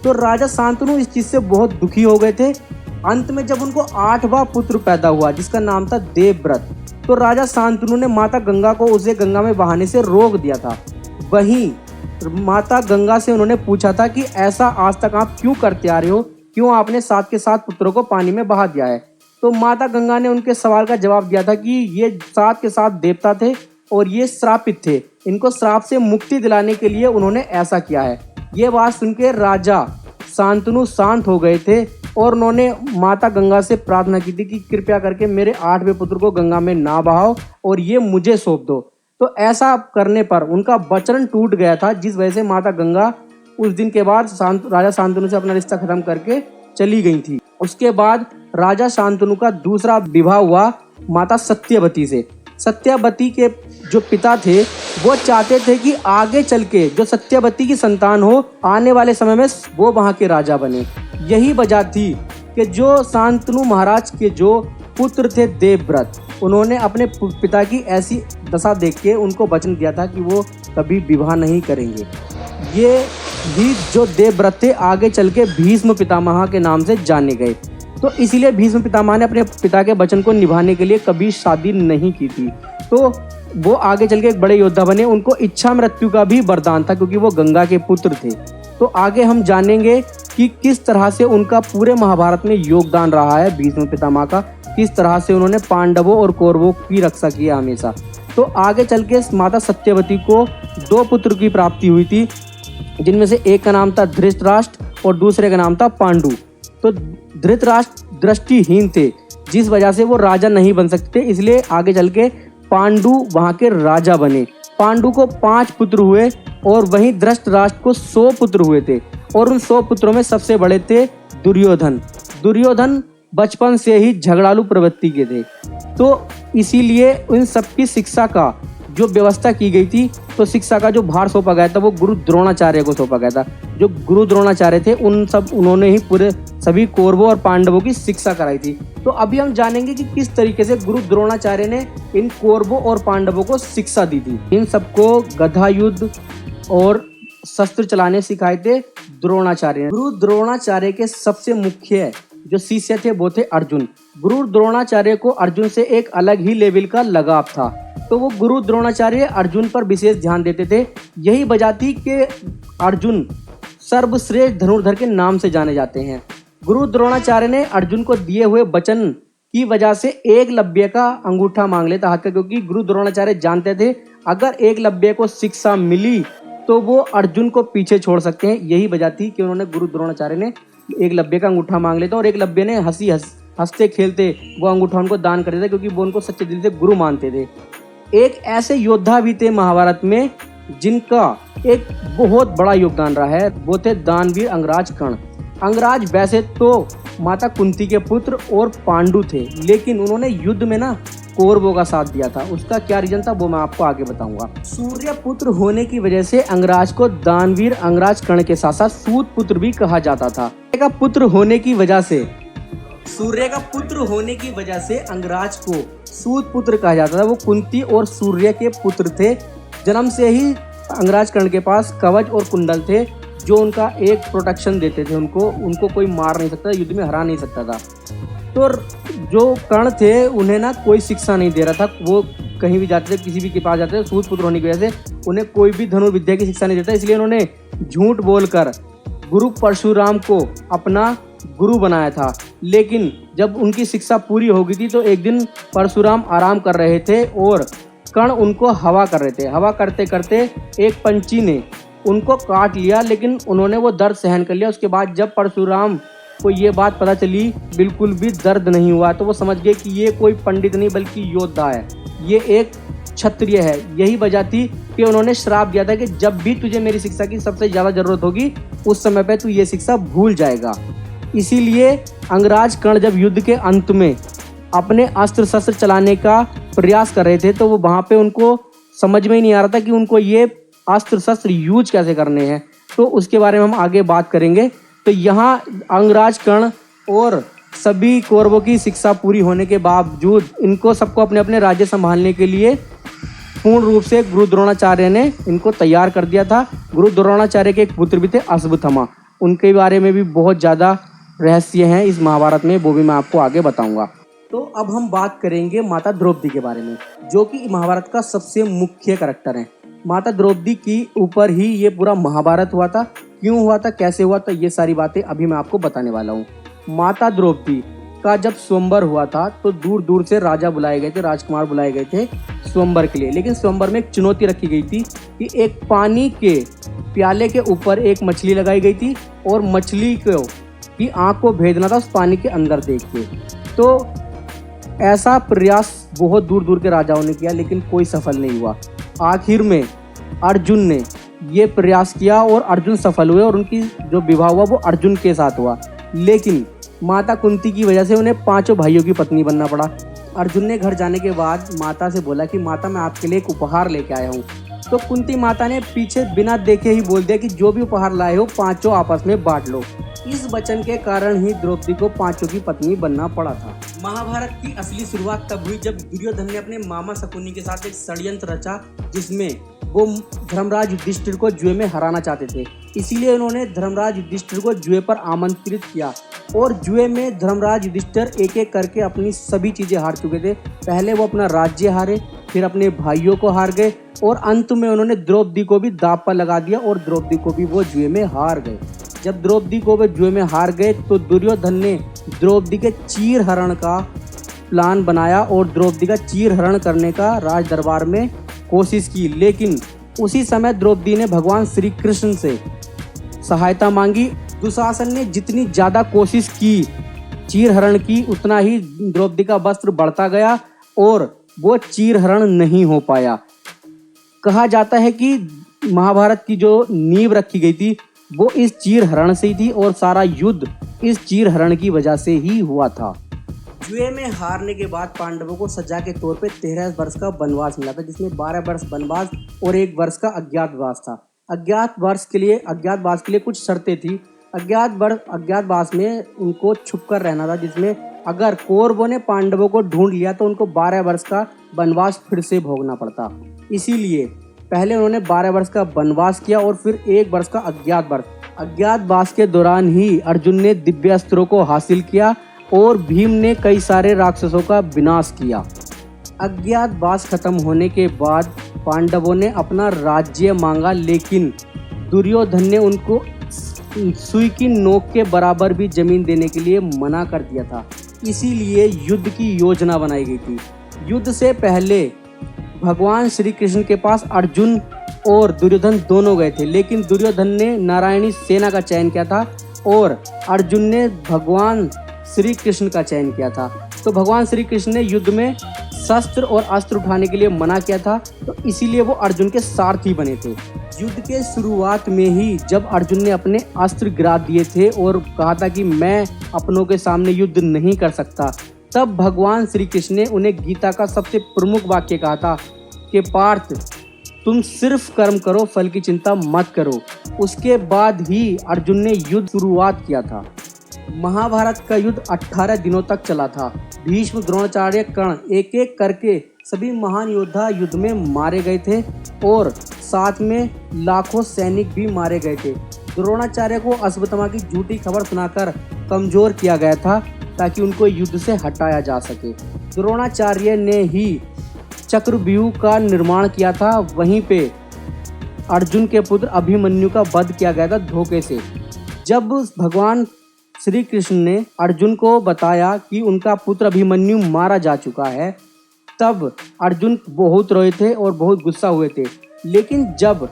Speaker 2: तो राजा शांतनु इस चीज से बहुत दुखी हो गए थे। अंत में जब उनको 8वां पुत्र पैदा हुआ, जिसका नाम था देवव्रत, तो राजा शांतनु ने माता गंगा को उसे गंगा में बहाने से रोक दिया था। वहीं माता गंगा से उन्होंने पूछा था कि ऐसा आज तक आप क्यों करते आ रहे हो, क्यों आपने 7 के 7 पुत्रों को पानी में बहा दिया है। तो माता गंगा ने उनके सवाल का जवाब दिया था कि ये 7 के 7 देवता थे और ये श्रापित थे, इनको श्राप से मुक्ति दिलाने के लिए उन्होंने ऐसा किया है। ये बात सुनकर राजा शांतनु शांत हो गए थे, और उन्होंने माता गंगा से प्रार्थना की थी कि कृपया करके मेरे 8वें पुत्र को गंगा में ना बहाओ और ये मुझे सौंप दो। तो ऐसा करने पर उनका वचन टूट गया था, जिस वजह से माता गंगा उस दिन के बाद राजा शांतनु से अपना रिश्ता खत्म करके चली गई थी। उसके बाद राजा शांतनु का दूसरा विवाह हुआ माता सत्यवती से। सत्यवती के जो पिता थे वो चाहते थे कि आगे चल के जो सत्यवती की संतान हो, आने वाले समय में वो वहाँ के राजा बने। यही वजह थी कि जो शांतनु महाराज के जो पुत्र थे देवव्रत, उन्होंने अपने पिता की ऐसी दशा देख के उनको वचन दिया था कि वो कभी विवाह नहीं करेंगे। ये भी जो देवव्रत थे आगे चल के भीष्म पितामह के नाम से जाने गए। तो इसीलिए भीष्म पितामह ने अपने पिता के वचन को निभाने के लिए कभी शादी नहीं की थी। तो वो आगे चल के एक बड़े योद्धा बने। उनको इच्छा मृत्यु का भी वरदान था, क्योंकि वो गंगा के पुत्र थे। तो आगे हम जानेंगे कि किस तरह से उनका पूरे महाभारत में योगदान रहा है भीष्म पितामह का, किस तरह से उन्होंने पांडवों और कौरवों की रक्षा की है हमेशा। तो आगे चल के माता सत्यवती को 2 पुत्र की प्राप्ति हुई थी, जिनमें से एक का नाम था धृतराष्ट्र और दूसरे का नाम था पांडु। तो धृतराष्ट्र दृष्टिहीन थे, जिस वजह से वो राजा नहीं बन सकते, इसलिए आगे चल के पांडु वहाँ के राजा बने। पांडु को 5 पुत्र हुए, और वहीं धृतराष्ट्र को 100 पुत्र हुए थे, और उन 100 पुत्रों में सबसे बड़े थे दुर्योधन। दुर्योधन बचपन से ही झगड़ालू प्रवृत्ति के थे, तो इसीलिए उन सबकी शिक्षा का जो व्यवस्था की गई थी, तो शिक्षा का जो भार सौंपा गया था वो गुरु द्रोणाचार्य को सौंपा गया था। जो गुरु द्रोणाचार्य थे उन्होंने ही पूरे सभी कौरवों और पांडवों की शिक्षा कराई थी। तो अभी हम जानेंगे कि किस तरीके से गुरु द्रोणाचार्य ने इन कौरवों और पांडवों को शिक्षा दी थी। इन सबको गदा युद्ध और शस्त्र चलाने सिखाए थे द्रोणाचार्य ने। गुरु द्रोणाचार्य के सबसे मुख्य जो शिष्य थे वो थे अर्जुन। गुरु द्रोणाचार्य को अर्जुन से एक अलग ही लेवल का लगाव था, तो वो गुरु द्रोणाचार्य अर्जुन पर विशेष ध्यान देते थे। यही वजह थी कि अर्जुन सर्वश्रेष्ठ धनुर्धर के नाम से जाने जाते हैं। गुरु द्रोणाचार्य ने अर्जुन को दिए हुए वचन की वजह से एकलव्य का अंगूठा मांग लेता हाथ का, क्योंकि गुरु द्रोणाचार्य जानते थे अगर एकलव्य को शिक्षा मिली तो वो अर्जुन को पीछे छोड़ सकते हैं। यही वजह थी कि उन्होंने गुरु द्रोणाचार्य ने एकलव्य का अंगूठा मांग लेता, और एकलव्य ने हंसते खेलते वो अंगूठा उनको दान कर देता, क्योंकि वो उनको सच्चे दिल से गुरु मानते थे। एक ऐसे योद्धा भी थे महाभारत में जिनका एक बहुत बड़ा योगदान रहा है, वो थे दानवीर अंगराज कर्ण। अंगराज वैसे तो माता कुंती के पुत्र और पांडु थे, लेकिन उन्होंने युद्ध में ना कौरवों का साथ दिया था। उसका क्या रीजन था वो मैं आपको आगे बताऊंगा। सूर्य पुत्र होने की वजह से अंगराज को दानवीर अंगराज कर्ण के साथ साथ सूत पुत्र भी कहा जाता था। सूर्य का पुत्र होने की वजह से अंगराज को सूत पुत्र कहा जाता था। वो कुंती और सूर्य के पुत्र थे। जन्म से ही अंगराज कर्ण के पास कवच और कुंडल थे, जो उनका एक प्रोटेक्शन देते थे, उनको कोई मार नहीं सकता, युद्ध में हरा नहीं सकता था। तो जो कर्ण थे उन्हें ना कोई शिक्षा नहीं दे रहा था, वो कहीं भी जाते थे, किसी भी के पास जाते थे, सूत पुत्र होने की वजह से उन्हें कोई भी धनुर्विद्या की शिक्षा नहीं देता। इसलिए उन्होंने झूठ बोलकर गुरु परशुराम को अपना गुरु बनाया था। लेकिन जब उनकी शिक्षा पूरी हो गई थी तो एक दिन परशुराम आराम कर रहे थे और कर्ण उनको हवा कर रहे थे। हवा करते करते एक पंछी ने उनको काट लिया, लेकिन उन्होंने वो दर्द सहन कर लिया। उसके बाद जब परशुराम को ये बात पता चली, बिल्कुल भी दर्द नहीं हुआ, तो वो समझ गए कि ये कोई पंडित नहीं बल्कि योद्धा है, ये एक क्षत्रिय है। यही वजह थी कि उन्होंने श्राप दिया था कि जब भी तुझे मेरी शिक्षा की सबसे ज़्यादा ज़रूरत होगी उस समय पे तू ये शिक्षा भूल जाएगा। इसीलिए अंगराज कर्ण जब युद्ध के अंत में अपने अस्त्र शस्त्र चलाने का प्रयास कर रहे थे तो वो वहाँ पे उनको समझ में ही नहीं आ रहा था कि उनको ये अस्त्र शस्त्र यूज कैसे करने हैं। तो उसके बारे में हम आगे बात करेंगे। तो यहाँ अंगराज कर्ण और सभी कौरवों की शिक्षा पूरी होने के बावजूद इनको सबको अपने अपने राज्य संभालने के लिए पूर्ण रूप से गुरु द्रोणाचार्य ने इनको तैयार कर दिया था। गुरु द्रोणाचार्य के एक पुत्र भी थे अश्वत्थामा, उनके बारे में भी बहुत ज़्यादा रहस्य हैं इस महाभारत में, वो भी मैं आपको आगे बताऊंगा। तो अब हम बात करेंगे माता द्रौपदी के बारे में, जो कि महाभारत का सबसे मुख्य करैक्टर है। माता द्रौपदी की ऊपर ही ये पूरा महाभारत हुआ था। क्यों हुआ था, कैसे हुआ था, ये सारी बातें अभी मैं आपको बताने वाला हूँ। माता द्रौपदी का जब स्वयंवर हुआ था तो दूर दूर से राजा बुलाए गए थे, राजकुमार बुलाए गए थे स्वयंवर के लिए। लेकिन स्वयंवर में एक चुनौती रखी गई थी कि एक पानी के प्याले के ऊपर एक मछली लगाई गई थी और मछली को की आँख को भेजना था उस पानी के अंदर देख के। तो ऐसा प्रयास बहुत दूर दूर के राजाओं ने किया लेकिन कोई सफल नहीं हुआ। आखिर में अर्जुन ने ये प्रयास किया और अर्जुन सफल हुए और उनकी जो विवाह हुआ वो अर्जुन के साथ हुआ। लेकिन माता कुंती की वजह से उन्हें 5 भाइयों की पत्नी बनना पड़ा। अर्जुन ने घर जाने के बाद माता से बोला कि माता मैं आपके लिए एक उपहार लेके आया हूँ। तो कुंती माता ने पीछे बिना देखे ही बोल दिया कि जो भी उपहार लाए हो 5 आपस में बांट लो। इस वचन के कारण ही द्रौपदी को 5 की पत्नी बनना पड़ा था। महाभारत की असली शुरुआत तब हुई जब दुर्योधन ने अपने मामा शकुनी के साथ एक षड्यंत्र रचा, जिसमें वो धर्मराज युधिष्ठिर को जुए में हराना चाहते थे। इसीलिए उन्होंने धर्मराज युधिष्ठिर को जुए पर आमंत्रित किया और जुए में धर्मराज युधिष्ठिर एक एक करके अपनी सभी चीजें हार चुके थे। पहले वो अपना राज्य हारे, फिर अपने भाइयों को हार गए और अंत में उन्होंने द्रौपदी को भी दांव पर लगा दिया और द्रौपदी को भी वो जुए में हार गए। जब द्रौपदी को वे जुए में हार गए तो दुर्योधन ने द्रौपदी के चीर हरण का प्लान बनाया और द्रौपदी का चीर हरण करने का राज दरबार में कोशिश की। लेकिन उसी समय द्रौपदी ने भगवान श्री कृष्ण से सहायता मांगी। दुशासन ने जितनी ज़्यादा कोशिश की चीर हरण की, उतना ही द्रौपदी का वस्त्र बढ़ता गया और वो चीर हरण नहीं हो पाया। कहा जाता है कि महाभारत की जो नींव रखी गई थी वो इस चीर हरण से ही थी और सारा युद्ध इस चीर हरण की वजह से ही हुआ था। जुए में हारने के बाद पांडवों को सजा के तौर पे 13 वर्ष का वनवास मिला था, जिसमें 12 वर्ष वनवास और 1 वर्ष का अज्ञातवास था। अज्ञातवास के लिए कुछ शर्तें थी। अज्ञातवास में उनको छुपकर रहना था, जिसमें अगर कौरवों ने पांडवों को ढूंढ लिया तो उनको 12 वर्ष का वनवास फिर से भोगना पड़ता। इसीलिए पहले उन्होंने 12 वर्ष का वनवास किया और फिर 1 वर्ष का अज्ञातवास के दौरान ही अर्जुन ने दिव्य अस्त्रों को हासिल किया और भीम ने कई सारे राक्षसों का विनाश किया। अज्ञातवास खत्म होने के बाद पांडवों ने अपना राज्य मांगा, लेकिन दुर्योधन ने उनको सुई की नोक के बराबर भी जमीन देने के लिए मना कर दिया था। इसीलिए युद्ध की योजना बनाई गई थी। युद्ध से पहले भगवान श्री कृष्ण के पास अर्जुन और दुर्योधन दोनों गए थे, लेकिन दुर्योधन ने नारायणी सेना का चयन किया था और अर्जुन ने भगवान श्री कृष्ण का चयन किया था। तो भगवान श्री कृष्ण ने युद्ध में शस्त्र और अस्त्र उठाने के लिए मना किया था, तो इसीलिए वो अर्जुन के सारथी बने थे। युद्ध के शुरुआत में ही जब अर्जुन ने अपने अस्त्र गिरा दिए थे और कहा था कि मैं अपनों के सामने युद्ध नहीं कर सकता, तब भगवान श्री कृष्ण ने उन्हें गीता का सबसे प्रमुख वाक्य कहा था कि पार्थ तुम सिर्फ कर्म करो, फल की चिंता मत करो। उसके बाद ही अर्जुन ने युद्ध शुरुआत किया था। महाभारत का युद्ध 18 दिनों तक चला था। भीष्म, द्रोणाचार्य, कर्ण एक एक करके सभी महान योद्धा युद्ध में मारे गए थे और साथ में लाखों सैनिक भी मारे गए थे। द्रोणाचार्य को अश्वत्थामा की झूठी खबर सुनाकर कमजोर किया गया था ताकि उनको युद्ध से हटाया जा सके। द्रोणाचार्य ने ही चक्रव्यूह का निर्माण किया था। वहीं पे अर्जुन के पुत्र अभिमन्यु का वध किया गया था धोखे से। जब भगवान श्री कृष्ण ने अर्जुन को बताया कि उनका पुत्र अभिमन्यु मारा जा चुका है, तब अर्जुन बहुत रोए थे और बहुत गुस्सा हुए थे। लेकिन जब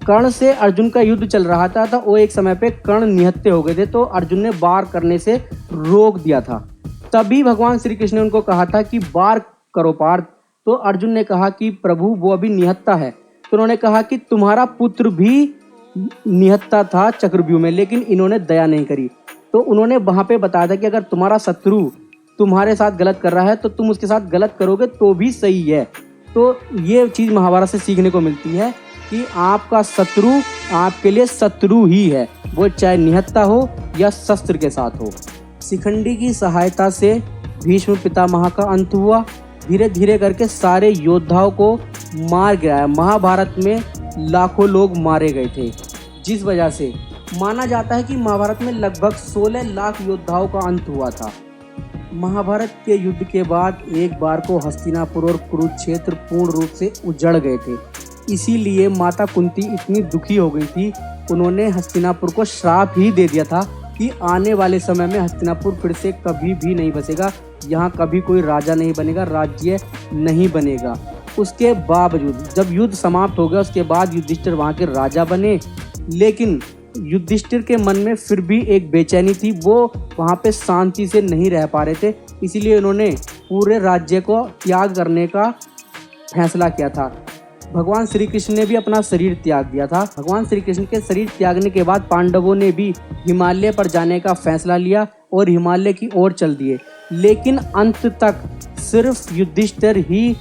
Speaker 2: कर्ण से अर्जुन का युद्ध चल रहा था तो वो एक समय पे कर्ण निहत्थे हो गए थे, तो अर्जुन ने वार करने से रोक दिया था। तभी भगवान श्री कृष्ण ने उनको कहा था कि वार करो पार्थ। तो अर्जुन ने कहा कि प्रभु वो अभी निहत्था है। तो उन्होंने कहा कि तुम्हारा पुत्र भी निहत्था था चक्रव्यूह में, लेकिन इन्होंने दया नहीं करी। तो उन्होंने वहां पे बताया था कि अगर तुम्हारा शत्रु तुम्हारे साथ गलत कर रहा है तो तुम उसके साथ गलत करोगे तो भी सही है। तो ये चीज महाभारत से सीखने को मिलती है कि आपका शत्रु आपके लिए शत्रु ही है, वो चाहे निहत्था हो या शस्त्र के साथ हो। शिखंडी की सहायता से भीष्म पितामह का अंत हुआ। धीरे धीरे करके सारे योद्धाओं को मार गिराया। महाभारत में लाखों लोग मारे गए थे, जिस वजह से माना जाता है कि महाभारत में लगभग 16 लाख योद्धाओं का अंत हुआ था। महाभारत के युद्ध के बाद एक बार को हस्तिनापुर और कुरुक्षेत्र पूर्ण रूप से उजड़ गए थे। इसीलिए माता कुंती इतनी दुखी हो गई थी, उन्होंने हस्तिनापुर को श्राप ही दे दिया था कि आने वाले समय में हस्तिनापुर फिर से कभी भी नहीं बसेगा, यहाँ कभी कोई राजा नहीं बनेगा, राज्य नहीं बनेगा। उसके बावजूद जब युद्ध समाप्त हो गया, उसके बाद युधिष्ठिर वहाँ के राजा बने। लेकिन युधिष्ठिर के मन में फिर भी एक बेचैनी थी, वो वहाँ पे शांति से नहीं रह पा रहे थे। इसीलिए उन्होंने पूरे राज्य को त्याग करने का फैसला किया था। भगवान श्री कृष्ण ने भी अपना शरीर त्याग दिया था। भगवान श्री कृष्ण के शरीर त्यागने के बाद पांडवों ने भी हिमालय पर जाने का फैसला लिया और हिमालय की ओर चल दिए। लेकिन अंत तक सिर्फ युधिष्ठिर ही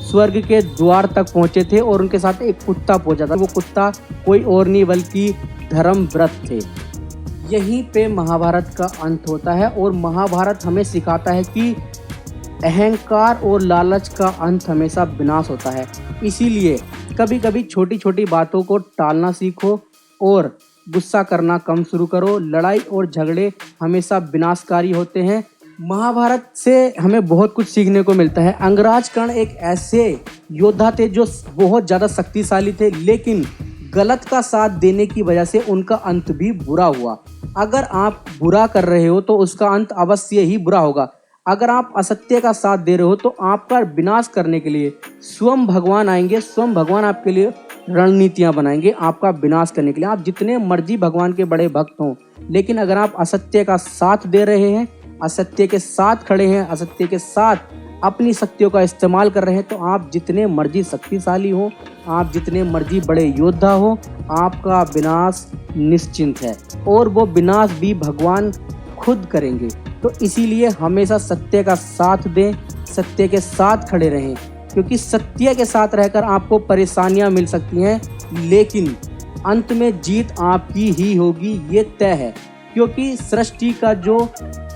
Speaker 2: स्वर्ग के द्वार तक पहुंचे थे और उनके साथ एक कुत्ता पहुंचा था। वो कुत्ता कोई और नहीं बल्कि धर्मव्रत थे। यहीं पे महाभारत का अंत होता है और महाभारत हमें सिखाता है कि अहंकार और लालच का अंत हमेशा विनाश होता है। इसीलिए कभी कभी छोटी छोटी बातों को टालना सीखो और गुस्सा करना कम शुरू करो। लड़ाई और झगड़े हमेशा विनाशकारी होते हैं। महाभारत से हमें बहुत कुछ सीखने को मिलता है। अंगराज कर्ण एक ऐसे योद्धा थे जो बहुत ज़्यादा शक्तिशाली थे, लेकिन गलत का साथ देने की वजह से उनका अंत भी बुरा हुआ। अगर आप बुरा कर रहे हो तो उसका अंत अवश्य ही बुरा होगा। अगर आप असत्य का साथ दे रहे हो तो आपका विनाश करने के लिए स्वयं भगवान आएंगे। स्वयं भगवान आपके लिए रणनीतियां बनाएंगे आपका विनाश करने के लिए। आप जितने मर्जी भगवान के बड़े भक्त हों, लेकिन अगर आप असत्य का साथ दे रहे हैं, असत्य के साथ खड़े हैं, असत्य के साथ अपनी शक्तियों का इस्तेमाल कर रहे हैं, तो आप जितने मर्जी शक्तिशाली हो, आप जितने मर्जी बड़े योद्धा हो, आपका विनाश निश्चिंत है और वो विनाश भी भगवान खुद करेंगे। तो इसीलिए हमेशा सत्य का साथ दें, सत्य के साथ खड़े रहें, क्योंकि सत्य के साथ रहकर आपको परेशानियां मिल सकती हैं, लेकिन अंत में जीत आपकी ही होगी, ये तय है। क्योंकि सृष्टि का जो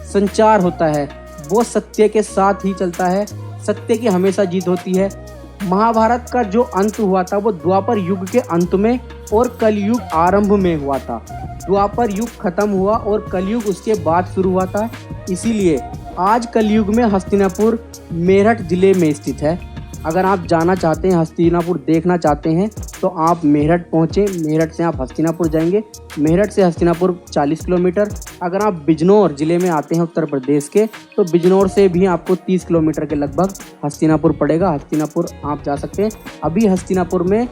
Speaker 2: संचार होता है वो सत्य के साथ ही चलता है। सत्य की हमेशा जीत होती है। महाभारत का जो अंत हुआ था वो द्वापर युग के अंत में और कलयुग आरंभ में हुआ था। द्वापर युग खत्म हुआ और कलयुग उसके बाद शुरू हुआ था। इसीलिए आज कलयुग में हस्तिनापुर मेरठ जिले में स्थित है। अगर आप जाना चाहते हैं, हस्तिनापुर देखना चाहते हैं, तो आप मेरठ पहुँचें। मेरठ से आप हस्तिनापुर जाएंगे। मेरठ से हस्तिनापुर 40 किलोमीटर। अगर आप बिजनौर ज़िले में आते हैं उत्तर प्रदेश के, तो बिजनौर से भी आपको 30 किलोमीटर के लगभग हस्तिनापुर पड़ेगा। हस्तिनापुर आप जा सकते हैं। अभी हस्तिनापुर में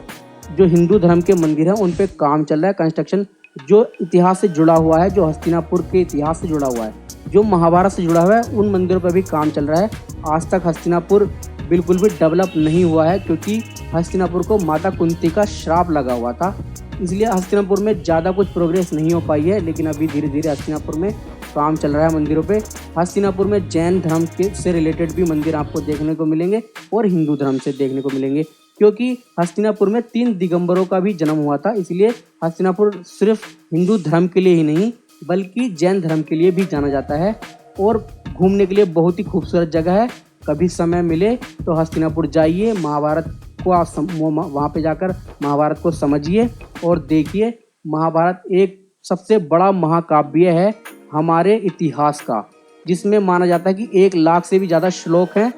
Speaker 2: जो हिंदू धर्म के मंदिर हैं उन पर काम चल रहा है, कंस्ट्रक्शन, जो इतिहास से जुड़ा हुआ है, जो हस्तिनापुर के इतिहास से जुड़ा हुआ है, जो महाभारत से जुड़ा हुआ है, उन मंदिरों पर भी काम चल रहा है। आज तक हस्तिनापुर बिल्कुल भी डेवलप नहीं हुआ है, क्योंकि हस्तिनापुर को माता कुंती का श्राप लगा हुआ था। इसलिए हस्तिनापुर में ज़्यादा कुछ प्रोग्रेस नहीं हो पाई है, लेकिन अभी धीरे धीरे हस्तिनापुर में काम चल रहा है मंदिरों पे। हस्तिनापुर में जैन धर्म के से रिलेटेड भी मंदिर आपको देखने को मिलेंगे और हिंदू धर्म से देखने को मिलेंगे, क्योंकि हस्तिनापुर में 3 दिगंबरों का भी जन्म हुआ था। इसलिए हस्तिनापुर सिर्फ हिंदू धर्म के लिए ही नहीं बल्कि जैन धर्म के लिए भी जाना जाता है और घूमने के लिए बहुत ही खूबसूरत जगह है। कभी समय मिले तो हस्तिनापुर जाइए, महाभारत को आप वहाँ पे जाकर महाभारत को समझिए और देखिए। महाभारत एक सबसे बड़ा महाकाव्य है हमारे इतिहास का, जिसमें माना जाता है कि 1 लाख से भी ज़्यादा श्लोक हैं।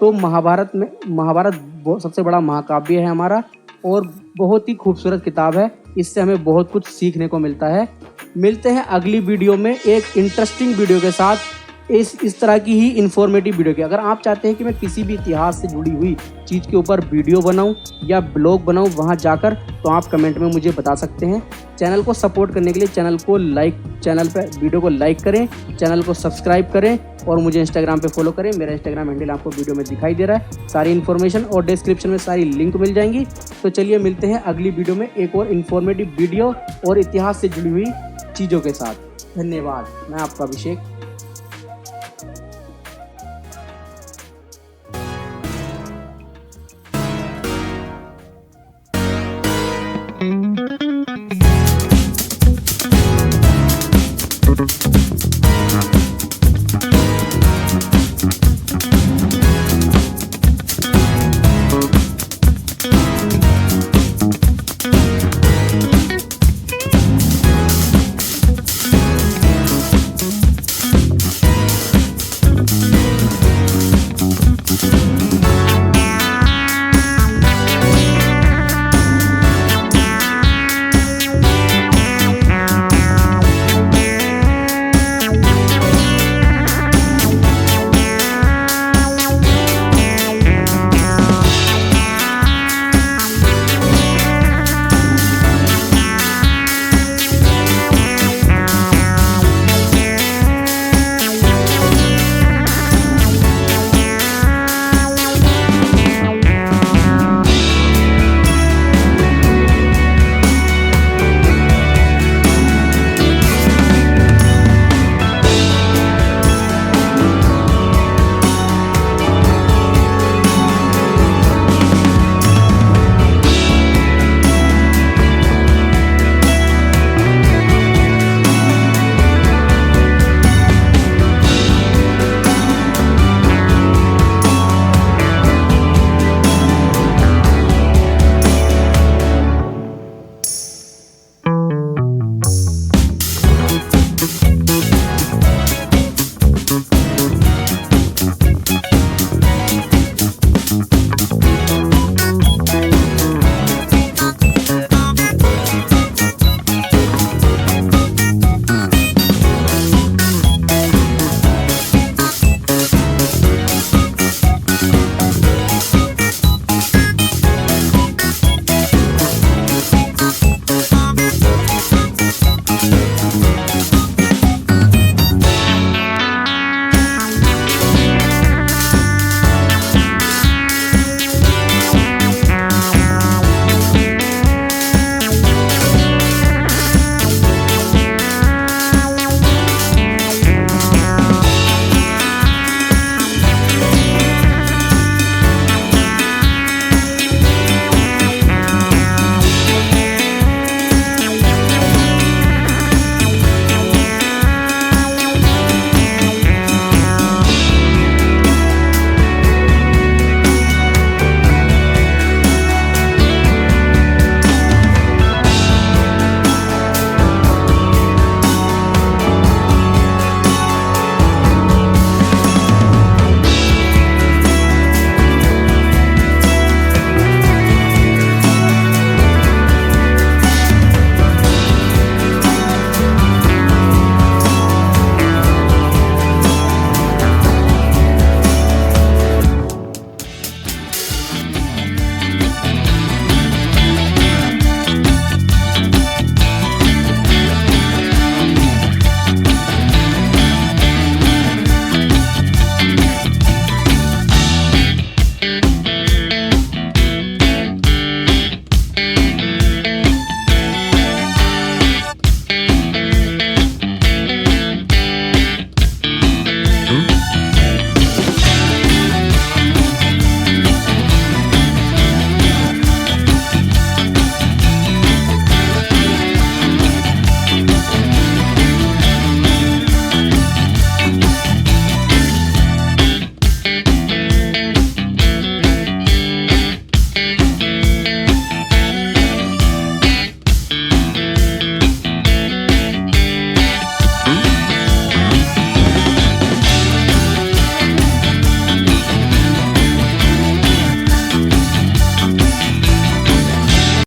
Speaker 2: तो महाभारत सबसे बड़ा महाकाव्य है हमारा, और बहुत ही खूबसूरत किताब है। इससे हमें बहुत कुछ सीखने को मिलता है। मिलते हैं अगली वीडियो में एक इंटरेस्टिंग वीडियो के साथ, इस तरह की ही इंफॉर्मेटिव वीडियो के। अगर आप चाहते हैं कि मैं किसी भी इतिहास से जुड़ी हुई चीज़ के ऊपर वीडियो बनाऊं या ब्लॉग बनाऊं वहां जाकर, तो आप कमेंट में मुझे बता सकते हैं। चैनल को सपोर्ट करने के लिए चैनल पे वीडियो को लाइक करें, चैनल को सब्सक्राइब करें और मुझे इंस्टाग्राम पे फॉलो करें। मेरा इंस्टाग्राम हैंडल आपको वीडियो में दिखाई दे रहा है। सारी इन्फॉर्मेशन और डिस्क्रिप्शन में सारी लिंक मिल जाएंगी। तो चलिए मिलते हैं अगली वीडियो में एक और इन्फॉर्मेटिव वीडियो और इतिहास से जुड़ी हुई चीज़ों के साथ। धन्यवाद। मैं आपका अभिषेक।
Speaker 3: Thank you.